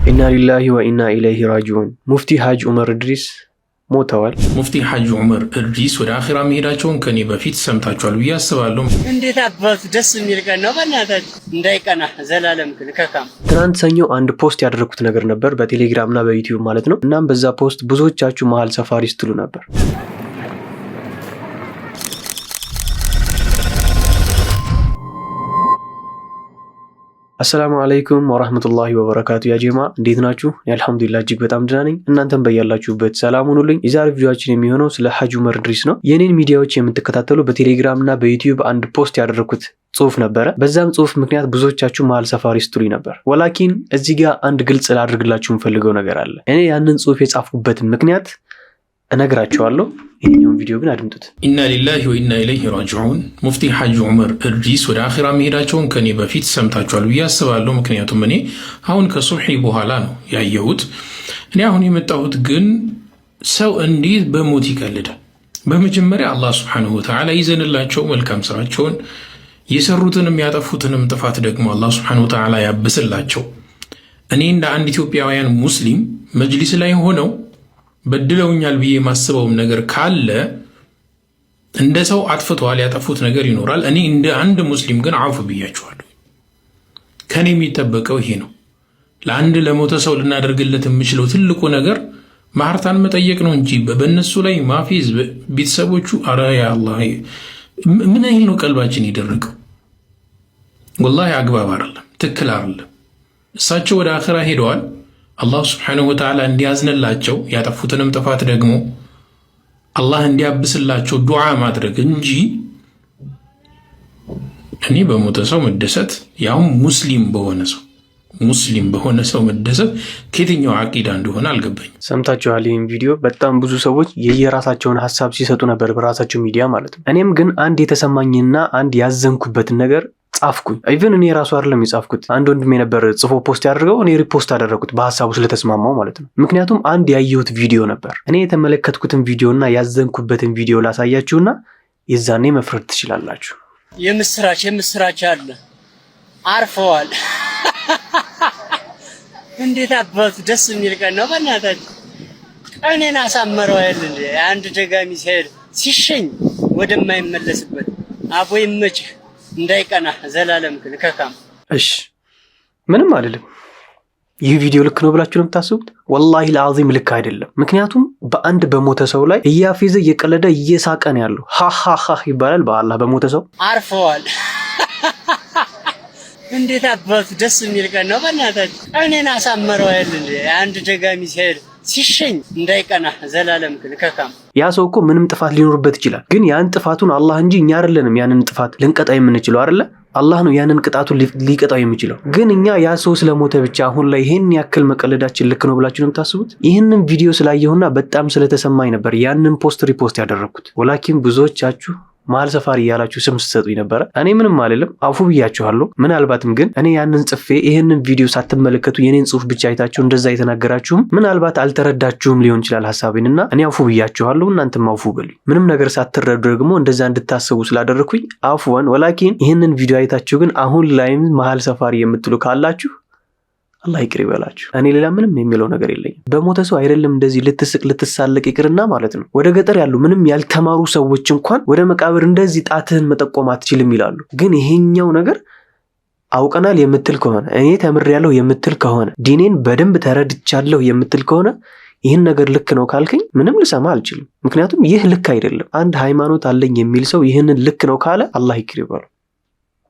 ኢና ሊላሂ ወኢና ኢለይሂ ራጂዑን። ሙፍቲ ሐጅ ዑመር እድሪስ ሞተዋል። ሙፍቲ ሐጅ ዑመር እድሪስ ወደ አኺራ መሄዳቸውን ከኔ በፊት ሰምታችኋል ብዬ አስባለሁ። እንዴት አባቱ ደስ የሚል ቀን ነው። በእናታችሁ እንዳይቀና ዘላለም ከካም። ትናንት ሰኞ አንድ ፖስት ያደረኩት ነገር ነበር በቴሌግራምና በዩቲዩብ ማለት ነው። እናም በዛ ፖስት ብዙዎቻችሁ መሀል ሰፋሪ ስትሉ ነበር። አሰላሙ አለይኩም ወራህመቱላሂ ወበረካቱ። ያ ጀማ እንዴት ናችሁ? አልሐምዱሊላህ እጅግ በጣም ደህና ነኝ። እናንተም በያላችሁበት ሰላም ሁኑልኝ። የዛሬው ቪዲዮአችን የሚሆነው ስለ ሐጅ ዑመር እድሪስ ነው። የኔን ሚዲያዎች የምትከታተሉ በቴሌግራም እና በዩቲዩብ አንድ ፖስት ያደረኩት ጽሁፍ ነበረ። በዛም ጽሁፍ ምክንያት ብዙዎቻችሁ መሀል ሰፋሪ ስትሉኝ ነበር። ወላኪን እዚህ ጋር አንድ ግልጽ ላድርግላችሁ የምፈልገው ነገር አለ። እኔ ያንን ጽሁፍ የጻፍኩበትን ምክንያት እነግራችኋለሁ። ይሄኛውን ቪዲዮ ግን አድምጡት። ኢና ሊላሂ ወኢና ኢለይሂ ራጂዑን። ሙፍቲ ሐጅ ዑመር እድሪስ ወደ አኺራ መሄዳቸውን ከኔ በፊት ሰምታችኋል ብዬ አስባለሁ። ምክንያቱም እኔ አሁን ከሱብሒ በኋላ ነው ያየሁት። እኔ አሁን የመጣሁት ግን ሰው እንዴት በሞት ይቀልዳል? በመጀመሪያ አላህ ሱብሓነሁ ወተዓላ ይዘንላቸው መልካም ስራቸውን፣ የሰሩትንም ያጠፉትንም ጥፋት ደግሞ አላህ ሱብሓነሁ ወተዓላ ያብስላቸው። እኔ እንደ አንድ ኢትዮጵያውያን ሙስሊም መጅሊስ ላይ ሆነው በድለውኛል ብዬ የማስበውም ነገር ካለ እንደ ሰው አጥፍተዋል፣ ያጠፉት ነገር ይኖራል። እኔ እንደ አንድ ሙስሊም ግን አውፍ ብያቸዋለሁ። ከኔ የሚጠበቀው ይሄ ነው። ለአንድ ለሞተ ሰው ልናደርግለት የምችለው ትልቁ ነገር ማህርታን መጠየቅ ነው እንጂ በእነሱ ላይ ማፌዝ፣ ቤተሰቦቹ አረ ያ አላህ ምን ያህል ነው ቀልባችን የደረቀው? ወላሂ አግባብ አይደለም፣ ትክክል አይደለም። እሳቸው ወደ አኺራ ሄደዋል። አላህ ስብሓነሁ ወተዓላ እንዲያዝንላቸው ያጠፉትንም ጥፋት ደግሞ አላህ እንዲያብስላቸው ዱዓ ማድረግ እንጂ እኔ በሞተ ሰው መደሰት ያውም ሙስሊም በሆነ ሰው መደሰት ከየትኛው አቂዳ እንደሆነ አልገባኝም። ሰምታችኋል ይህን ቪዲዮ። በጣም ብዙ ሰዎች የየራሳቸውን ሀሳብ ሲሰጡ ነበር በራሳቸው ሚዲያ ማለት ነው። እኔም ግን አንድ የተሰማኝና አንድ ያዘንኩበትን ነገር ጻፍኩኝ። ኢቭን እኔ ራሱ አይደለም የጻፍኩት፣ አንድ ወንድሜ ነበር ጽፎ ፖስት ያደረገው፣ እኔ ሪፖስት አደረኩት በሐሳቡ ስለተስማማው ማለት ነው። ምክንያቱም አንድ ያየሁት ቪዲዮ ነበር። እኔ የተመለከትኩትን ቪዲዮና ያዘንኩበትን ቪዲዮ ላሳያችሁና የዛኔ መፍረድ ትችላላችሁ። የምስራች አለ አርፈዋል። እንዴት አባቱ ደስ የሚል ቀን ነው። በእናታችሁ ቀኔን አሳመረው አይደል እንዴ? አንድ ደጋሚ ሲሄድ ሲሸኝ ወደማይመለስበት አቦ ይመችህ እንዳይቀና ዘላለም ከካም። እሺ ምንም አይደለም። ይህ ቪዲዮ ልክ ነው ብላችሁ ነው የምታስቡት? ወላሂ ለአዚም ልክ አይደለም። ምክንያቱም በአንድ በሞተ ሰው ላይ እያፌዘ እየቀለደ እየሳቀ ነው ያለው። ሃሃሃ ይባላል በአላህ በሞተ ሰው አርፈዋል። እንዴት አባቱ ደስ የሚል ቀን ነው። በእናታችሁ ቀኔን አሳመረው አይደል እንዴ? አንድ ደጋሚ ሲሄድ ሲሸኝ እንዳይቀና ዘላለም ከካም። ያ ሰው እኮ ምንም ጥፋት ሊኖርበት ይችላል፣ ግን ያን ጥፋቱን አላህ እንጂ እኛ አይደለንም ያንን ጥፋት ልንቀጣ የምንችለው አይደለ? አላህ ነው ያንን ቅጣቱን ሊቀጣው የሚችለው። ግን እኛ ያ ሰው ስለሞተ ብቻ አሁን ላይ ይሄን ያክል መቀለዳችን ልክ ነው ብላችሁ ነው የምታስቡት? ይህንን ቪዲዮ ስላየሁና በጣም ስለተሰማኝ ነበር ያንን ፖስት ሪፖስት ያደረኩት። ወላኪን ብዙዎቻችሁ መሀል ሰፋሪ እያላችሁ ስም ስትሰጡኝ ነበረ። እኔ ምንም አልልም፣ አፉ ብያችኋለሁ። ምናልባትም ግን እኔ ያንን ጽፌ ይህንን ቪዲዮ ሳትመለከቱ የኔን ጽሁፍ ብቻ አይታችሁ እንደዛ የተናገራችሁም ምናልባት አልተረዳችሁም ሊሆን ይችላል ሀሳቤንና እኔ አፉ ብያችኋለሁ። እናንተም አፉ በሉኝ። ምንም ነገር ሳትረዱ ደግሞ እንደዛ እንድታስቡ ስላደረኩኝ አፉወን። ወላኪን ይህንን ቪዲዮ አይታችሁ ግን አሁን ላይም መሀል ሰፋሪ የምትሉ ካላችሁ አላህ ይቅር ይበላችሁ። እኔ ሌላ ምንም የሚለው ነገር የለኝም። በሞተ ሰው አይደለም እንደዚህ ልትስቅ ልትሳለቅ ይቅርና ማለት ነው ወደ ገጠር ያሉ ምንም ያልተማሩ ሰዎች እንኳን ወደ መቃብር እንደዚህ ጣትህን መጠቆም አትችልም ይላሉ። ግን ይሄኛው ነገር አውቀናል የምትል ከሆነ እኔ ተምሬያለሁ የምትል ከሆነ ዲኔን በደንብ ተረድቻለሁ የምትል ከሆነ ይህን ነገር ልክ ነው ካልከኝ ምንም ልሰማ አልችልም። ምክንያቱም ይህ ልክ አይደለም። አንድ ሃይማኖት አለኝ የሚል ሰው ይህንን ልክ ነው ካለ አላህ ይቅር ይበለው።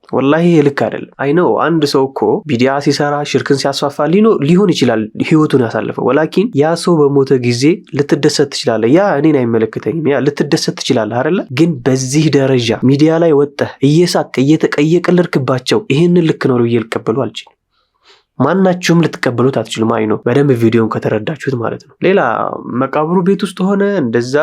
ወላሂ ይሄ ልክ አይደለም። አይ ነው አንድ ሰው እኮ ቢዲያ ሲሰራ ሽርክን ሲያስፋፋ ሊሆን ይችላል ህይወቱን ያሳለፈው። ወላኪን ያ ሰው በሞተ ጊዜ ልትደሰት ትችላለህ። ያ እኔን አይመለከተኝም። ያ ልትደሰት ትችላለህ አይደለ? ግን በዚህ ደረጃ ሚዲያ ላይ ወጥተህ እየሳቅ እየቀለድክባቸው ይሄንን ልክ ነው ብዬ ልቀበሉ አልችልም። ማናችሁም ልትቀበሉት አትችሉም። አይ ነው በደንብ ቪዲዮን ከተረዳችሁት ማለት ነው። ሌላ መቃብሩ ቤት ውስጥ ሆነ እንደዛ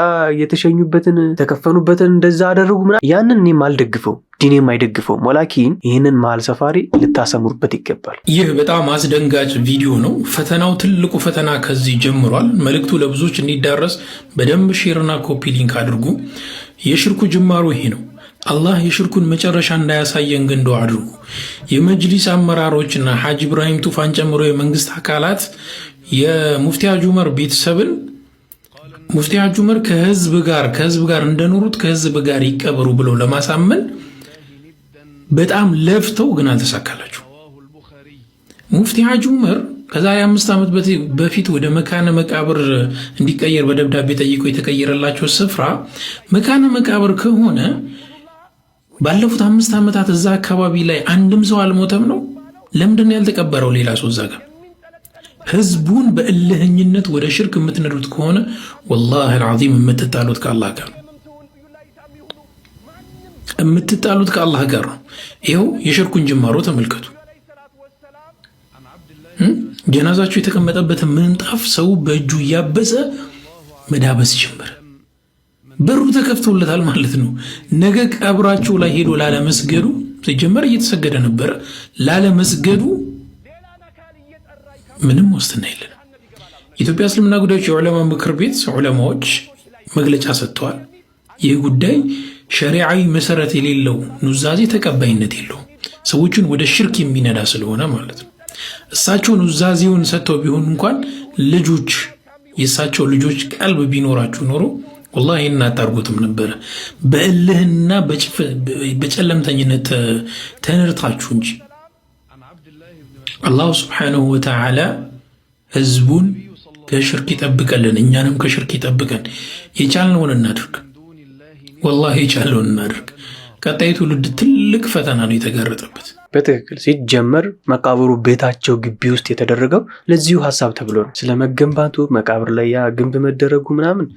የተሸኙበትን ተከፈኑበትን እንደዛ አደረጉ ያንን እኔም አልደግፈው ዲኔም አይደግፈውም። ወላኪን ይህንን መሀል ሰፋሪ ልታሰምሩበት ይገባል። ይህ በጣም አስደንጋጭ ቪዲዮ ነው። ፈተናው ትልቁ ፈተና ከዚህ ጀምሯል። መልእክቱ ለብዙዎች እንዲዳረስ በደንብ ሼርና ኮፒ ሊንክ አድርጉ። የሽርኩ ጅማሮ ይሄ ነው። አላህ የሽርኩን መጨረሻ እንዳያሳየን ግን ዱዓ አድርጉ። የመጅሊስ አመራሮችና ሐጅ ኢብራሂም ቱፋን ጨምሮ የመንግስት አካላት የሙፍቲ ሐጂ ዑመር ቤተሰብን ሙፍቲ ሐጂ ዑመር ከህዝብ ጋር እንደኖሩት ከህዝብ ጋር ይቀበሩ ብለው ለማሳመን በጣም ለፍተው ግን አልተሳካላቸው። ሙፍቲ ሐጂ ዑመር ከዛሬ 5 ዓመት በፊት ወደ መካነ መቃብር እንዲቀየር በደብዳቤ ጠይቀው የተቀየረላቸው ስፍራ መካነ መቃብር ከሆነ ባለፉት 5 ዓመታት እዛ አካባቢ ላይ አንድም ሰው አልሞተም ነው? ለምንድን ነው ያልተቀበረው ሌላ ሰው እዛ ጋር? ህዝቡን በእልህኝነት ወደ ሽርክ የምትነዱት ከሆነ ወላሂ አልዓዚም የምትጣሉት ከአላህ ጋር ነው። የምትጣሉት ከአላህ ጋር ነው። ይኸው የሽርኩን ጅማሮ ተመልከቱ። ጀናዛቸው የተቀመጠበትን ምንጣፍ ሰው በእጁ እያበሰ መዳበስ ጀመረ። በሩ ተከፍቶለታል ማለት ነው። ነገ ቀብራቸው ላይ ሄዶ ላለመስገዱ ሲጀመር እየተሰገደ ነበረ። ላለመስገዱ ምንም ዋስትና የለንም። የኢትዮጵያ እስልምና ጉዳዮች የዑለማ ምክር ቤት ዑለማዎች መግለጫ ሰጥተዋል። ይህ ጉዳይ ሸሪዓዊ መሰረት የሌለው ኑዛዜ ተቀባይነት የለውም። ሰዎችን ወደ ሽርክ የሚነዳ ስለሆነ ማለት ነው። እሳቸው ኑዛዜውን ሰጥተው ቢሆን እንኳን ልጆች የእሳቸው ልጆች ቀልብ ቢኖራችሁ ኖሮ ወላሂ ይህን አታርጉትም ነበረ። በእልህና በጨለምተኝነት ተነርታችሁ እንጂ አላሁ ስብሓነሁ ወተዓላ ህዝቡን ከሽርክ ይጠብቀልን፣ እኛንም ከሽርክ ይጠብቀን። የቻልነውን እናድርግ፣ ወላሂ የቻልነውን እናድርግ። ቀጣይ ትውልድ ትልቅ ፈተና ነው የተጋረጠበት። በትክክል ሲጀመር መቃብሩ ቤታቸው ግቢ ውስጥ የተደረገው ለዚሁ ሀሳብ ተብሎ ነው። ስለመገንባቱ መቃብር ላይ ያ ግንብ መደረጉ ምናምን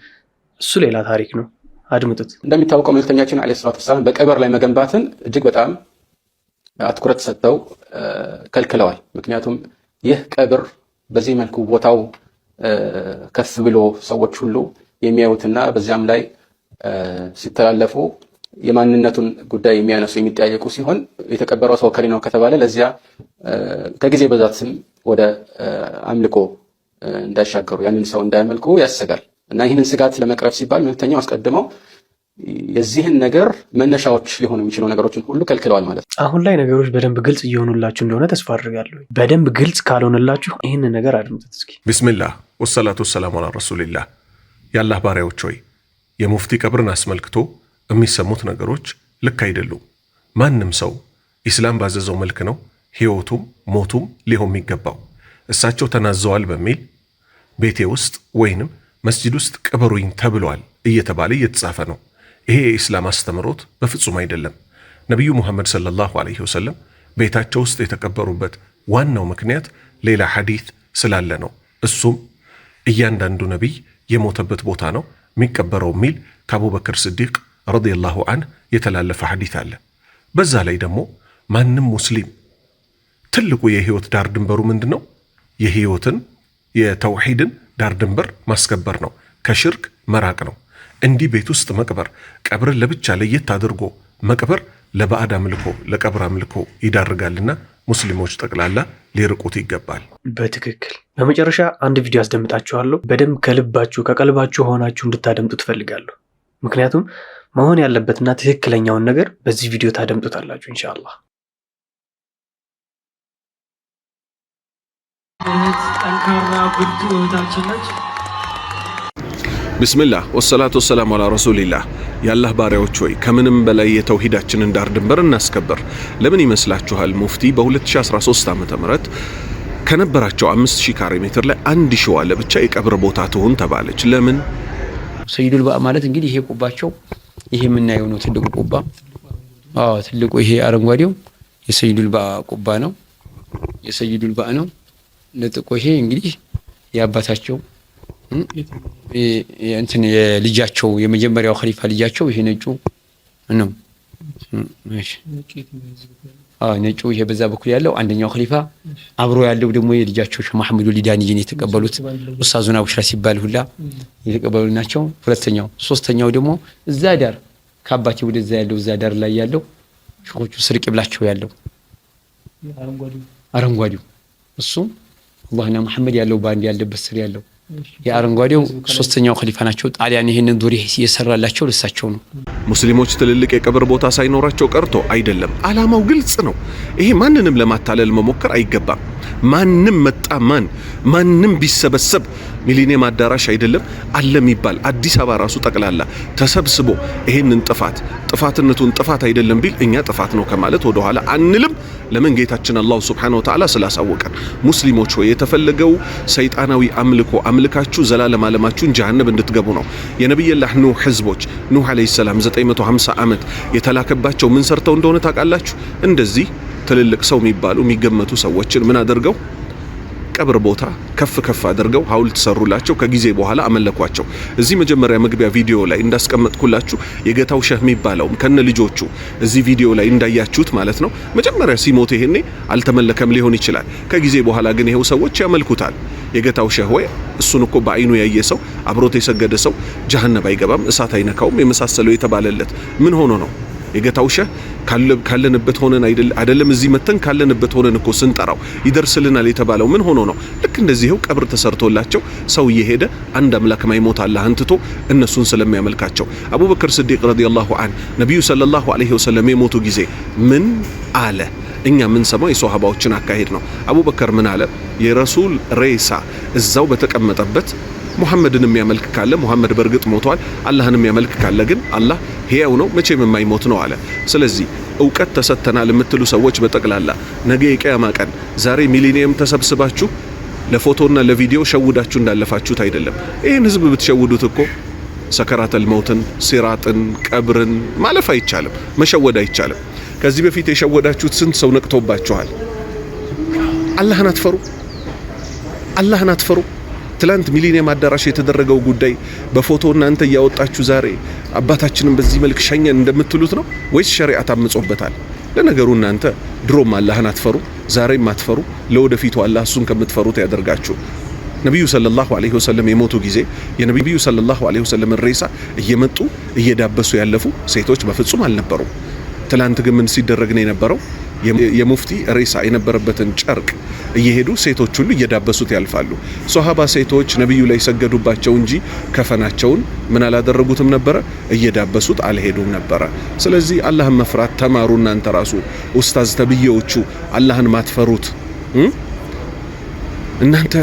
እሱ ሌላ ታሪክ ነው። አድምጡት። እንደሚታወቀው መልእክተኛችን አለይሂ ሰላቱ ወሰላም በቀብር ላይ መገንባትን እጅግ በጣም አትኩረት ሰጥተው ከልክለዋል። ምክንያቱም ይህ ቀብር በዚህ መልኩ ቦታው ከፍ ብሎ ሰዎች ሁሉ የሚያዩትና በዚያም ላይ ሲተላለፉ የማንነቱን ጉዳይ የሚያነሱ የሚጠያየቁ ሲሆን የተቀበረው ሰው ከሌ ነው ከተባለ ለዚያ ከጊዜ በዛት ስም ወደ አምልኮ እንዳይሻገሩ ያንን ሰው እንዳያመልኩ ያሰጋል እና ይህንን ስጋት ለመቅረፍ ሲባል መልእክተኛው አስቀድመው የዚህን ነገር መነሻዎች ሊሆኑ የሚችሉ ነገሮችን ሁሉ ከልክለዋል ማለት ነው። አሁን ላይ ነገሮች በደንብ ግልጽ እየሆኑላችሁ እንደሆነ ተስፋ አድርጋለሁ። በደንብ ግልጽ ካልሆነላችሁ ይህንን ነገር አድምጡት እስኪ። ቢስሚላህ ወሰላቱ ወሰላሙ ዐላ ረሱሊላህ። የአላህ ባሪያዎች ሆይ የሙፍቲ ቀብርን አስመልክቶ የሚሰሙት ነገሮች ልክ አይደሉም። ማንም ሰው ኢስላም ባዘዘው መልክ ነው ሕይወቱም ሞቱም ሊሆን የሚገባው። እሳቸው ተናዘዋል በሚል ቤቴ ውስጥ ወይንም መስጂድ ውስጥ ቅበሩኝ ተብሏል እየተባለ እየተጻፈ ነው። ይሄ የኢስላም አስተምሮት በፍጹም አይደለም። ነቢዩ ሙሐመድ ሰለላሁ ዐለይሂ ወሰለም ቤታቸው ውስጥ የተቀበሩበት ዋናው ምክንያት ሌላ ሐዲት ስላለ ነው። እሱም እያንዳንዱ ነቢይ የሞተበት ቦታ ነው የሚቀበረው የሚል ከአቡበክር ስዲቅ ረዲየላሁ ዐንሁ የተላለፈ ሐዲት አለ። በዛ ላይ ደግሞ ማንም ሙስሊም ትልቁ የህይወት ዳር ድንበሩ ምንድነው? የህይወትን የተውሂድን ዳር ድንበር ማስከበር ነው። ከሽርክ መራቅ ነው። እንዲህ ቤት ውስጥ መቅበር፣ ቀብርን ለብቻ ለየት አድርጎ መቅበር ለባዕድ አምልኮ ለቀብር አምልኮ ይዳርጋልና ሙስሊሞች ጠቅላላ ሊርቁት ይገባል። በትክክል። በመጨረሻ አንድ ቪዲዮ አስደምጣችኋለሁ። በደንብ ከልባችሁ ከቀልባችሁ ሆናችሁ እንድታደምጡ ትፈልጋለሁ። ምክንያቱም መሆን ያለበትና ትክክለኛውን ነገር በዚህ ቪዲዮ ታደምጡታላችሁ ኢንሻአላህ። ጠንካራ ብርቱ እህታችን ነች። ቢስሚላህ ወሰላቱ ወሰላሙ ዐላ ረሱሊላህ። የአላህ ባሪያዎች ሆይ ከምንም በላይ የተውሂዳችንን ዳር ድንበር እናስከበር። ለምን ይመስላችኋል ሙፍቲ በ2013 ዓ.ም ከነበራቸው 5000 ካሬ ሜትር ላይ 1000 ዋለ ብቻ የቀብር ቦታ ትሆን ተባለች? ለምን? ሰይዱል ባእ ማለት እንግዲህ ይሄ ቁባቸው ይሄ የምናየው ነው። ትልቁ ቁባ ትልቁ ይሄ አረንጓዴው የሰይዱል ባእ ቁባ ነው። የሰይዱል ባእ ነው። ለጥቆ ይሄ እንግዲህ የአባታቸው እንትን የልጃቸው የመጀመሪያው ኸሊፋ ልጃቸው ይሄ ነጩ ነው። እሺ ነጩ ይሄ በዛ በኩል ያለው አንደኛው ኸሊፋ፣ አብሮ ያለው ደግሞ የልጃቸው ሸህ መሐመድ ወሊዳኒን የተቀበሉት ኡስታዙና ቡሽራ ሲባል ሁላ የተቀበሉ ናቸው። ሁለተኛው ሶስተኛው ደግሞ እዛ ዳር ከአባቴ ወደዛ ያለው እዛ ዳር ላይ ያለው ሸኾቹ ስርቅ ብላቸው ያለው አረንጓዴው እሱ አላህና መሐመድ ያለው ባንድ ያለበት ስር ያለው የአረንጓዴው ሶስተኛው ኸሊፋ ናቸው። ጣሊያን ይሄንን ዱሪ የሰራላቸው ለሳቸው ነው። ሙስሊሞች ትልልቅ የቀብር ቦታ ሳይኖራቸው ቀርቶ አይደለም። ዓላማው ግልጽ ነው። ይሄ ማንንም ለማታለል መሞከር አይገባም። ማንም መጣ ማንም ቢሰበሰብ ሚሊኒየም አዳራሽ አይደለም አለ የሚባል አዲስ አበባ ራሱ ጠቅላላ ተሰብስቦ ይሄንን ጥፋትነቱን ጥፋት አይደለም ቢል እኛ ጥፋት ነው ከማለት ወደ ኋላ አንልም። ለምን ጌታችን አላህ Subhanahu Wa Ta'ala ስላሳወቀን። ሙስሊሞች ሆይ የተፈለገው ሰይጣናዊ አምልካችሁ ዘላለም ዓለማችሁን ጀሃነም እንድትገቡ ነው። የነብዩላህ ኑህ ህዝቦች ኑህ አለይሂ ሰላም 950 ዓመት የተላከባቸው ምን ሰርተው እንደሆነ ታውቃላችሁ? እንደዚህ ትልልቅ ሰው የሚገመቱ ሰዎችን ምን አድርገው ቀብር ቦታ ከፍ አድርገው ሐውልት ሰሩላቸው። ከጊዜ በኋላ አመለኳቸው። እዚህ መጀመሪያ መግቢያ ቪዲዮ ላይ እንዳስቀመጥኩላችሁ የገታው ሸህ የሚባለው ከነ ልጆቹ እዚህ ቪዲዮ ላይ እንዳያችሁት ማለት ነው። መጀመሪያ ሲሞት ይሄኔ አልተመለከም ሊሆን ይችላል። ከጊዜ በኋላ ግን ይሄው ሰዎች ያመልኩታል። የገታው ሸህ ወይ እሱን እኮ በአይኑ ያየ ሰው አብሮት የሰገደ ሰው ጀሃነም አይገባም፣ እሳት አይነካውም የመሳሰለው የተባለለት ምን ሆኖ ነው? የገታው ሸህ ካለንበት ሆነን አይደለም እዚህ መተን ካለንበት ሆነን እኮ ስንጠራው ይደርስልናል የተባለው ምን ሆኖ ነው? ልክ እንደዚህው ቀብር ተሰርቶላቸው ሰው እየሄደ አንድ አምላክ ማይሞት አላህን ትቶ እነሱን ስለሚያመልካቸው አቡበክር ስዲቅ ረዲየላሁ ዐንሁ ነብዩ ሰለላሁ ዐለይሂ ወሰለም የሞቱ ጊዜ ምን አለ? እኛ ምን ሰማው የሷሃባዎችን አካሄድ ነው። አቡበክር ምን አለ? የረሱል ሬሳ እዛው በተቀመጠበት ሙሐመድን የሚያመልክ ካለ ሙሐመድ በርግጥ ሞቷል፣ አላህን የሚያመልክ ካለ ግን አላህ ሕያው ነው መቼም የማይሞት ነው አለ። ስለዚህ ዕውቀት ተሰጥተናል የምትሉ ሰዎች በጠቅላላ ነገ የቂያማ ቀን ዛሬ ሚሊኒየም ተሰብስባችሁ ለፎቶና ለቪዲዮ ሸውዳችሁ እንዳለፋችሁት አይደለም። ይህን ህዝብ ብትሸውዱት እኮ ሰከራተል መውትን፣ ሲራጥን፣ ቀብርን ማለፍ አይቻልም፣ መሸወድ አይቻልም። ከዚህ በፊት የሸወዳችሁት ስንት ሰው ነቅቶባችኋል። አላህን አትፈሩ። ትላንት ሚሊኒየም አዳራሽ የተደረገው ጉዳይ በፎቶ እናንተ ያወጣችሁ ዛሬ አባታችንን በዚህ መልክ ሸኘን እንደምትሉት ነው ወይስ ሸሪዓ ታምጾበታል? ለነገሩ እናንተ ድሮም አላህን አትፈሩ፣ ዛሬም አትፈሩ። ለወደፊቱ አላህ እሱን ከምትፈሩት ያደርጋችሁ። ነብዩ ሰለላሁ ዐለይሂ ወሰለም የሞቱ ጊዜ የነብዩ ሰለላሁ ዐለይሂ ወሰለም ሬሳ እየመጡ እየዳበሱ ያለፉ ሴቶች በፍጹም አልነበሩም። ትላንት ግን ምን ሲደረግ ነው የነበረው? የሙፍቲ ሬሳ የነበረበትን ጨርቅ እየሄዱ ሴቶች ሁሉ እየዳበሱት ያልፋሉ። ሷሃባ ሴቶች ነብዩ ላይ ሰገዱባቸው እንጂ ከፈናቸውን ምን አላደረጉትም ነበረ፣ እየዳበሱት አልሄዱም ነበረ። ስለዚህ አላህን መፍራት ተማሩ። እናንተ ራሱ ኡስታዝ ተብዬዎቹ አላህን ማትፈሩት እናንተ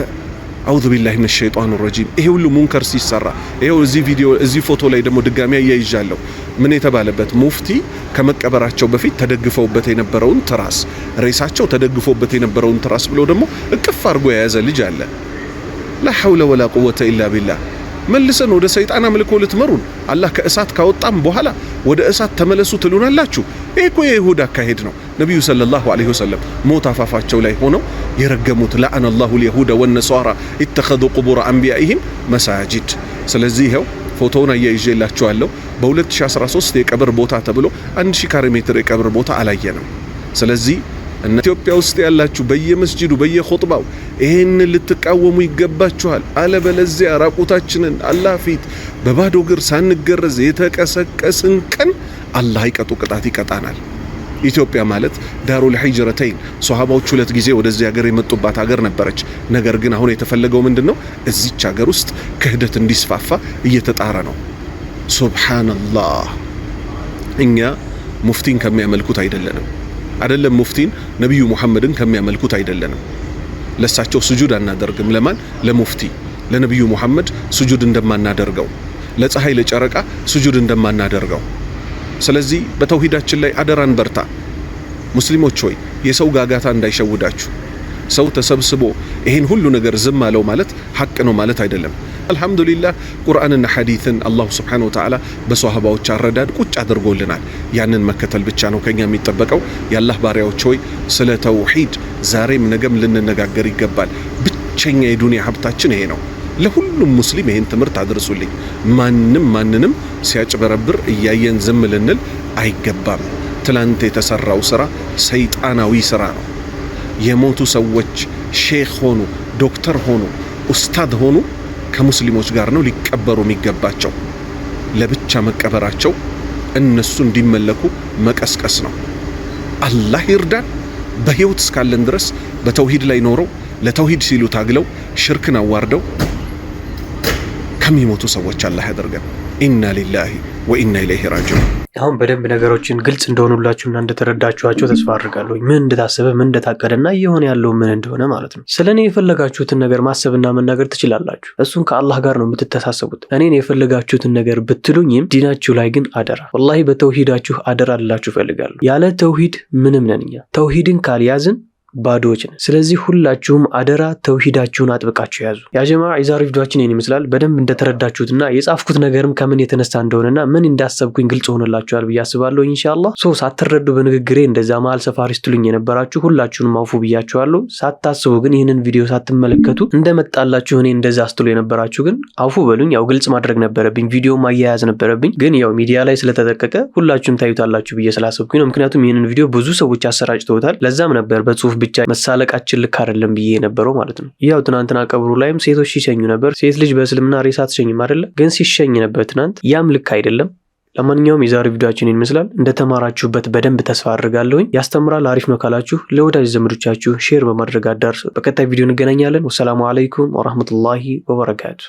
አውዙ ቢላሂ ሚነ ሸይጣን ረጂም። ይሄ ሁሉ ሙንከር ሲሰራ ይሄው እዚህ ቪዲዮ እዚህ ፎቶ ላይ ደግሞ ድጋሚ ያያይዣለሁ። ምን የተባለበት ሙፍቲ ከመቀበራቸው በፊት ተደግፈውበት የነበረውን ትራስ ሬሳቸው ተደግፎበት የነበረውን ትራስ ብሎ ደግሞ እቅፍ አድርጎ የያዘ ልጅ አለ። ላ ሐውለ ወላ ቁወተ ኢላ ቢላህ። መልሰን ወደ ሰይጣን አምልኮ ልትመሩን አላህ ከእሳት ካወጣም በኋላ ወደ እሳት ተመለሱ ትሉናላችሁ። ይሄ እኮ የይሁዳ አካሄድ ነው። ነብዩ ሰለላሁ ዐለይሂ ወሰለም ሞት አፋፋቸው ላይ ሆነው የረገሙት ለዐነ አላሁ አልየሁደ ወነሷራ ኢተኸዙ ቁቡረ አንቢያኢሂም መሳጅድ። ስለዚህ ይኸው ፎቶውን አያይዤላችኋለሁ። በ2013 የቀብር ቦታ ተብሎ 1000 ካሬ ሜትር የቀብር ቦታ አላየንም። ስለዚህ እና ኢትዮጵያ ውስጥ ያላችሁ በየመስጂዱ በየኹጥባው ይሄን ልትቃወሙ ይገባችኋል። አለበለዚያ ራቁታችንን አላህ ፊት በባዶ እግር ሳንገረዝ የተቀሰቀስን ቀን አላህ ይቀጡ ቅጣት ይቀጣናል። ኢትዮጵያ ማለት ዳሩል ሂጅረተይን ሷሃባዎች 2 ጊዜ ወደዚህ ሀገር የመጡባት ሀገር ነበረች። ነገር ግን አሁን የተፈለገው ምንድነው? እዚች ሀገር ውስጥ ክህደት እንዲስፋፋ እየተጣረ ነው። ሱብሃንአላህ። እኛ ሙፍቲን ከሚያመልኩት አይደለንም። ሙፍቲን ነብዩ ሙሐመድን ከሚያመልኩት አይደለንም። ለሳቸው ስጁድ አናደርግም። ለማን? ለሙፍቲ ለነብዩ ሙሐመድ ስጁድ እንደማናደርገው፣ ለፀሐይ ለጨረቃ ስጁድ እንደማናደርገው። ስለዚህ በተውሂዳችን ላይ አደራን በርታ። ሙስሊሞች ሆይ የሰው ጋጋታ እንዳይሸውዳችሁ። ሰው ተሰብስቦ ይሄን ሁሉ ነገር ዝም አለው ማለት ሐቅ ነው ማለት አይደለም። አልহামዱሊላህ ቁርአንና ሐዲስን አላህ Subhanahu Wa Ta'ala በሷሃባዎች አረዳድ ቁጭ አድርጎልናል። ያንን መከተል ብቻ ነው ከኛ የሚጠበቀው። የአላህ ባሪያዎች ሆይ ስለ ተውሂድ ዛሬም ነገም ልንነጋገር ይገባል። ብቸኛ የዱንያ ሀብታችን ይሄ ነው። ለሁሉም ሙስሊም ይሄን ትምህርት አድርሱልኝ። ማንንም ሲያጭበረብር እያየን ዝም ልንል አይገባም። ትላንት የተሰራው ስራ ሰይጣናዊ ስራ ነው። የሞቱ ሰዎች ሼክ ሆኑ፣ ዶክተር ሆኑ፣ ኡስታድ ሆኑ ከሙስሊሞች ጋር ነው ሊቀበሩ የሚገባቸው። ለብቻ መቀበራቸው እነሱ እንዲመለኩ መቀስቀስ ነው። አላህ ይርዳን። በህይወት እስካለን ድረስ በተውሂድ ላይ ኖረው ለተውሂድ ሲሉ ታግለው ሽርክን አዋርደው ከሚሞቱ ሰዎች አላህ ያደርገን። ኢና ሊላሂ ወኢና ኢለይሂ ራጂዑን። አሁን በደንብ ነገሮችን ግልጽ እንደሆኑላችሁና እንደተረዳችኋቸው ተስፋ አድርጋለሁ። ምን እንደታሰበ ምን እንደታቀደና እየሆነ ያለው ምን እንደሆነ ማለት ነው። ስለኔ የፈለጋችሁትን ነገር ማሰብና መናገር ትችላላችሁ። እሱን ከአላህ ጋር ነው የምትተሳሰቡት። እኔን የፈለጋችሁትን ነገር ብትሉኝም ዲናችሁ ላይ ግን አደራ፣ ወላሂ በተውሂዳችሁ አደራ ልላችሁ ፈልጋለሁ። ያለ ተውሂድ ምንም ነን እኛ። ተውሂድን ካልያዝን ባዶዎች ነን። ስለዚህ ሁላችሁም አደራ ተውሂዳችሁን አጥብቃችሁ ያዙ። ያ ጀማዓ የዛሬ ቪዲዮአችን ይሄን ይመስላል። በደንብ እንደተረዳችሁትና የጻፍኩት ነገርም ከምን የተነሳ እንደሆነና ምን እንዳሰብኩኝ ግልጽ ሆነላችኋል ብዬ አስባለሁ ኢንሻአላህ። ሳትረዱ በንግግሬ እንደዛ መሀል ሰፋሪ ስትሉኝ የነበራችሁ ሁላችሁንም አውፉ ብያችኋለሁ። ሳታስቡ ግን ይህንን ቪዲዮ ሳትመለከቱ እንደመጣላችሁ እኔ እንደዛ አስትሉ የነበራችሁ ግን አውፉ በሉኝ። ያው ግልጽ ማድረግ ነበረብኝ፣ ቪዲዮ ማያያዝ ነበረብኝ። ግን ያው ሚዲያ ላይ ስለተጠቀቀ ሁላችሁም ታዩታላችሁ ብዬ ስላሰብኩኝ ነው። ምክንያቱም ይህንን ቪዲዮ ብዙ ሰዎች አሰራጭተውታል። ለዛም ነበር በጽሁፍ ብቻ መሳለቃችን ልክ አይደለም ብዬ የነበረው ማለት ነው። ያው ትናንትና ቀብሩ ላይም ሴቶች ሲሸኙ ነበር። ሴት ልጅ በእስልምና ሬሳ አትሸኝም አይደለ? ግን ሲሸኝ ነበር ትናንት። ያም ልክ አይደለም። ለማንኛውም የዛሬ ቪዲዮአችን ይመስላል። እንደተማራችሁበት በደንብ ተስፋ አድርጋለሁኝ። ያስተምራል፣ አሪፍ ነው ካላችሁ ለወዳጅ ዘመዶቻችሁ ሼር በማድረግ አዳርሱ። በቀጣይ ቪዲዮ እንገናኛለን። ወሰላሙ አለይኩም ወራህመቱላሂ ወበረካቱ።